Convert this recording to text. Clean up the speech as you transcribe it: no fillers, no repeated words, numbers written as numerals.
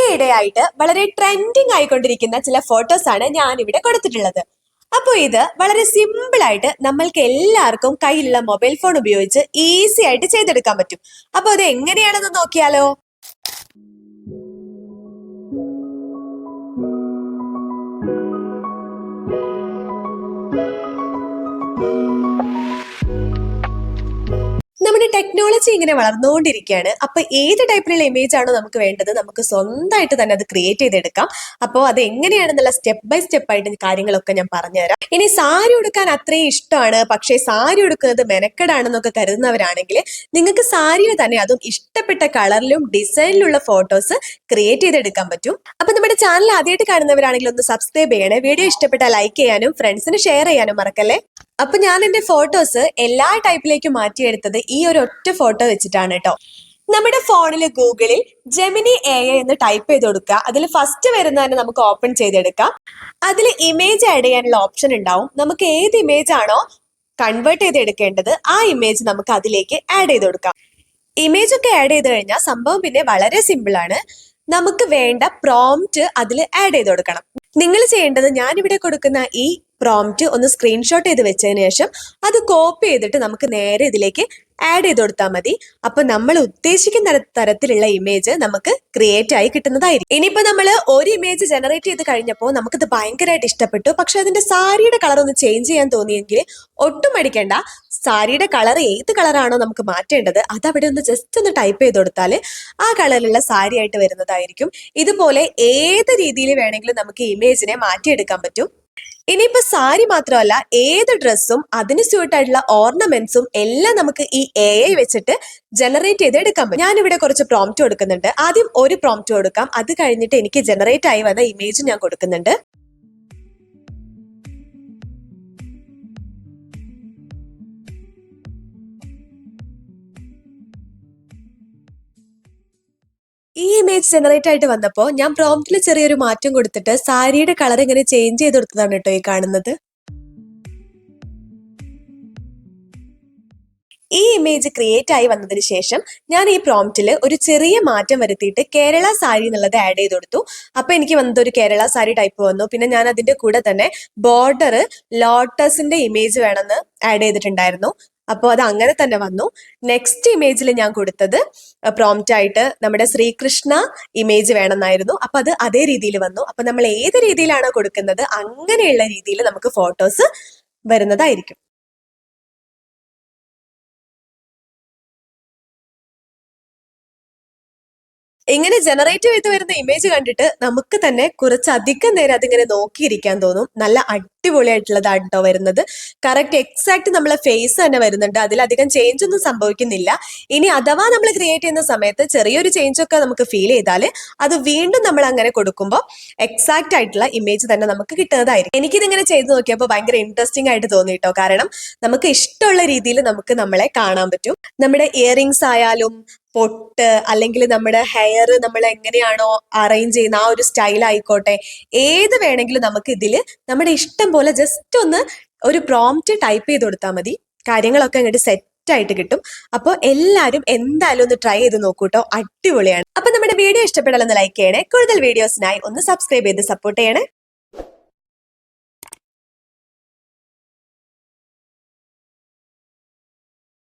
ഈയിടെയായിട്ട് വളരെ ട്രെൻഡിങ് ആയിക്കൊണ്ടിരിക്കുന്ന ചില ഫോട്ടോസ് ആണ് ഞാൻ ഇവിടെ കൊടുത്തിട്ടുള്ളത്. അപ്പോൾ ഇത് വളരെ സിമ്പിൾ ആയിട്ട് നമ്മൾക്ക് എല്ലാവർക്കും കയ്യിലുള്ള മൊബൈൽ ഫോൺ ഉപയോഗിച്ച് ഈസി ആയിട്ട് ചെയ്തെടുക്കാൻ പറ്റും. അപ്പോൾ അത് എങ്ങനെയാണെന്ന് നോക്കിയാലോ? നമ്മുടെ ടെക്നോളജി ഇങ്ങനെ വളർന്നുകൊണ്ടിരിക്കുകയാണ്. അപ്പൊ ഏത് ടൈപ്പിലുള്ള ഇമേജ് ആണോ നമുക്ക് വേണ്ടത്, നമുക്ക് സ്വന്തമായിട്ട് തന്നെ അത് ക്രിയേറ്റ് ചെയ്തെടുക്കാം. അപ്പോൾ അത് എങ്ങനെയാണെന്നുള്ള സ്റ്റെപ്പ് ബൈ സ്റ്റെപ്പ് ആയിട്ട് കാര്യങ്ങളൊക്കെ ഞാൻ പറഞ്ഞുതരാം. ഇനി സാരി ഉടുക്കാൻ അത്രയും ഇഷ്ടമാണ്, പക്ഷേ സാരി ഉടുക്കുന്നത് മെനക്കെടാണെന്നൊക്കെ കരുതുന്നവരാണെങ്കിൽ നിങ്ങൾക്ക് സാരിയിൽ തന്നെ അതും ഇഷ്ടപ്പെട്ട കളറിലും ഡിസൈനിലുള്ള ഫോട്ടോസ് ക്രിയേറ്റ് ചെയ്തെടുക്കാൻ പറ്റും. അപ്പൊ നമ്മുടെ ചാനൽ ആദ്യമായിട്ട് കാണുന്നവരാണെങ്കിൽ ഒന്ന് സബ്സ്ക്രൈബ് ചെയ്യണേ. വീഡിയോ ഇഷ്ടപ്പെട്ടാൽ ലൈക്ക് ചെയ്യാനും ഫ്രണ്ട്സിന് ഷെയർ ചെയ്യാനും മറക്കല്ലേ. അപ്പൊ ഞാൻ എന്റെ ഫോട്ടോസ് എല്ലാ ടൈപ്പിലേക്കും മാറ്റിയെടുത്തത് ഈ ഒരു ഒറ്റ ഫോട്ടോ വെച്ചിട്ടാണ് കേട്ടോ. നമ്മുടെ ഫോണിൽ ഗൂഗിളിൽ ജെമിനി AI എന്ന് ടൈപ്പ് ചെയ്ത് കൊടുക്കുക. അതിൽ ഫസ്റ്റ് വരുന്ന തന്നെ നമുക്ക് ഓപ്പൺ ചെയ്തെടുക്കാം. അതിൽ ഇമേജ് ആഡ് ചെയ്യാനുള്ള ഓപ്ഷൻ ഉണ്ടാവും. നമുക്ക് ഏത് ഇമേജ് ആണോ കൺവേർട്ട് ചെയ്ത് എടുക്കേണ്ടത് ആ ഇമേജ് നമുക്ക് അതിലേക്ക് ആഡ് ചെയ്ത് കൊടുക്കാം. ഇമേജ് ഒക്കെ ആഡ് ചെയ്ത് കഴിഞ്ഞാൽ സംഭവം പിന്നെ വളരെ സിമ്പിൾ ആണ്. നമുക്ക് വേണ്ട പ്രോംപ്റ്റ് അതിൽ ആഡ് ചെയ്ത് കൊടുക്കണം. നിങ്ങൾ ചെയ്യേണ്ടത് ഞാൻ ഇവിടെ കൊടുക്കുന്ന ഈ പ്രോംപ്റ്റ് ഒന്ന് സ്ക്രീൻഷോട്ട് ചെയ്ത് വെച്ചതിന് ശേഷം അത് കോപ്പി ചെയ്തിട്ട് നമുക്ക് നേരെ ഇതിലേക്ക് ആഡ് ചെയ്ത് കൊടുത്താൽ മതി. അപ്പൊ നമ്മൾ ഉദ്ദേശിക്കുന്ന തരത്തിലുള്ള ഇമേജ് നമുക്ക് ക്രിയേറ്റ് ആയി കിട്ടുന്നതായിരിക്കും. ഇനിയിപ്പോ നമ്മൾ ഒരു ഇമേജ് ജനറേറ്റ് ചെയ്ത് കഴിഞ്ഞപ്പോൾ നമുക്കിത് ഭയങ്കരമായിട്ട് ഇഷ്ടപ്പെട്ടു, പക്ഷെ അതിന്റെ സാരിയുടെ കളർ ഒന്ന് ചേഞ്ച് ചെയ്യാൻ തോന്നിയെങ്കിൽ ഒട്ടും മടിക്കേണ്ട. സാരിയുടെ കളർ ഏത് കളറാണോ നമുക്ക് മാറ്റേണ്ടത് അത് അവിടെ ഒന്ന് ജസ്റ്റ് ഒന്ന് ടൈപ്പ് ചെയ്ത് കൊടുത്താൽ ആ കളറിലുള്ള സാരി ആയിട്ട് വരുന്നതായിരിക്കും. ഇതുപോലെ ഏത് രീതിയിൽ വേണമെങ്കിലും നമുക്ക് ഇമേജിനെ മാറ്റിയെടുക്കാൻ പറ്റും. ഇനിയിപ്പോ സാരി മാത്രമല്ല, ഏത് ഡ്രസ്സും അതിന് സ്യൂട്ട് ആയിട്ടുള്ള ഓർണമെന്റ്സും എല്ലാം നമുക്ക് ഈ AI വെച്ചിട്ട് ജനറേറ്റ് ചെയ്ത് എടുക്കാൻ പറ്റും. ഞാനിവിടെ കുറച്ച് പ്രോംപ്റ്റ് കൊടുക്കുന്നുണ്ട്. ആദ്യം ഒരു പ്രോംപ്റ്റ് കൊടുക്കാം, അത് കഴിഞ്ഞിട്ട് എനിക്ക് ജനറേറ്റ് ആയി വന്ന ഇമേജ് ഞാൻ കൊടുക്കുന്നുണ്ട്. ഈ ഇമേജ് ജനറേറ്റ് ആയിട്ട് വന്നപ്പോൾ ഞാൻ പ്രോംപ്റ്റിൽ ചെറിയൊരു മാറ്റം കൊടുത്തിട്ട് സാരിയുടെ കളർ ഇങ്ങനെ ചേഞ്ച് ചെയ്ത് കൊടുത്തതാണ് കേട്ടോ ഈ കാണുന്നത്. ഈ ഇമേജ് ക്രിയേറ്റ് ആയി വന്നതിന് ശേഷം ഞാൻ ഈ പ്രോംപ്റ്റിൽ ഒരു ചെറിയ മാറ്റം വരുത്തിയിട്ട് കേരള സാരി എന്നുള്ളത് ആഡ് ചെയ്ത് കൊടുത്തു. അപ്പൊ എനിക്ക് വന്നത് ഒരു കേരള സാരി ടൈപ്പ് വന്നു. പിന്നെ ഞാൻ അതിന്റെ കൂടെ തന്നെ ബോർഡർ ലോട്ടസിന്റെ ഇമേജ് വേണമെന്ന് ആഡ് ചെയ്തിട്ടുണ്ടായിരുന്നു. അപ്പോൾ അത് അങ്ങനെ തന്നെ വന്നു. നെക്സ്റ്റ് ഇമേജിൽ ഞാൻ കൊടുത്തത് പ്രോംപ്റ്റ് ആയിട്ട് നമ്മുടെ ശ്രീകൃഷ്ണ ഇമേജ് വേണമെന്നായിരുന്നു. അപ്പൊ അത് അതേ രീതിയിൽ വന്നു. അപ്പൊ നമ്മൾ ഏത് രീതിയിലാണോ കൊടുക്കുന്നത് അങ്ങനെയുള്ള രീതിയിൽ നമുക്ക് ഫോട്ടോസ് വരുന്നതായിരിക്കും. ഇങ്ങനെ ജനറേറ്റ് ചെയ്ത് വരുന്ന ഇമേജ് കണ്ടിട്ട് നമുക്ക് തന്നെ കുറച്ചധികം നേരം അതിങ്ങനെ നോക്കിയിരിക്കാൻ തോന്നും. നല്ല അടിപൊളിയായിട്ടുള്ളതാണ് കേട്ടോ വരുന്നത്. കറക്റ്റ് എക്സാക്ട് നമ്മളെ ഫേസ് തന്നെ വരുന്നുണ്ട്. അതിലധികം ചേഞ്ച് ഒന്നും സംഭവിക്കുന്നില്ല. ഇനി അഥവാ നമ്മൾ ക്രിയേറ്റ് ചെയ്യുന്ന സമയത്ത് ചെറിയൊരു ചേഞ്ച് ഒക്കെ നമുക്ക് ഫീൽ ചെയ്താൽ അത് വീണ്ടും നമ്മൾ അങ്ങനെ കൊടുക്കുമ്പോൾ എക്സാക്ട് ആയിട്ടുള്ള ഇമേജ് തന്നെ നമുക്ക് കിട്ടുന്നതായിരിക്കും. എനിക്കിതിങ്ങനെ ചെയ്ത് നോക്കിയപ്പോൾ ഭയങ്കര ഇൻട്രസ്റ്റിംഗ് ആയിട്ട് തോന്നി കേട്ടോ. കാരണം നമുക്ക് ഇഷ്ടമുള്ള രീതിയിൽ നമുക്ക് നമ്മളെ കാണാൻ പറ്റും. നമ്മുടെ ഇയറിങ്സ് ആയാലും പൊട്ട് അല്ലെങ്കിൽ നമ്മുടെ ഹെയർ നമ്മൾ എങ്ങനെയാണോ അറേഞ്ച് ചെയ്യുന്ന ആ ഒരു സ്റ്റൈൽ ആയിക്കോട്ടെ, ഏത് വേണമെങ്കിലും നമുക്ക് ഇതിൽ നമ്മുടെ ഇഷ്ടം പോലെ ജസ്റ്റ് ഒന്ന് ഒരു പ്രോംപ്റ്റ് ടൈപ്പ് ചെയ്ത് കൊടുത്താൽ മതി. കാര്യങ്ങളൊക്കെ അങ്ങോട്ട് സെറ്റ് ആയിട്ട് കിട്ടും. അപ്പോൾ എല്ലാവരും എന്തായാലും ഒന്ന് ട്രൈ ചെയ്ത് നോക്കൂട്ടോ, അടിപൊളിയാണ്. അപ്പൊ നമ്മുടെ വീഡിയോ ഇഷ്ടപ്പെട്ടാൽ ഒന്ന് ലൈക്ക് ചെയ്യണേ. കൂടുതൽ വീഡിയോസിനായി ഒന്ന് സബ്സ്ക്രൈബ് ചെയ്ത് സപ്പോർട്ട് ചെയ്യണേ.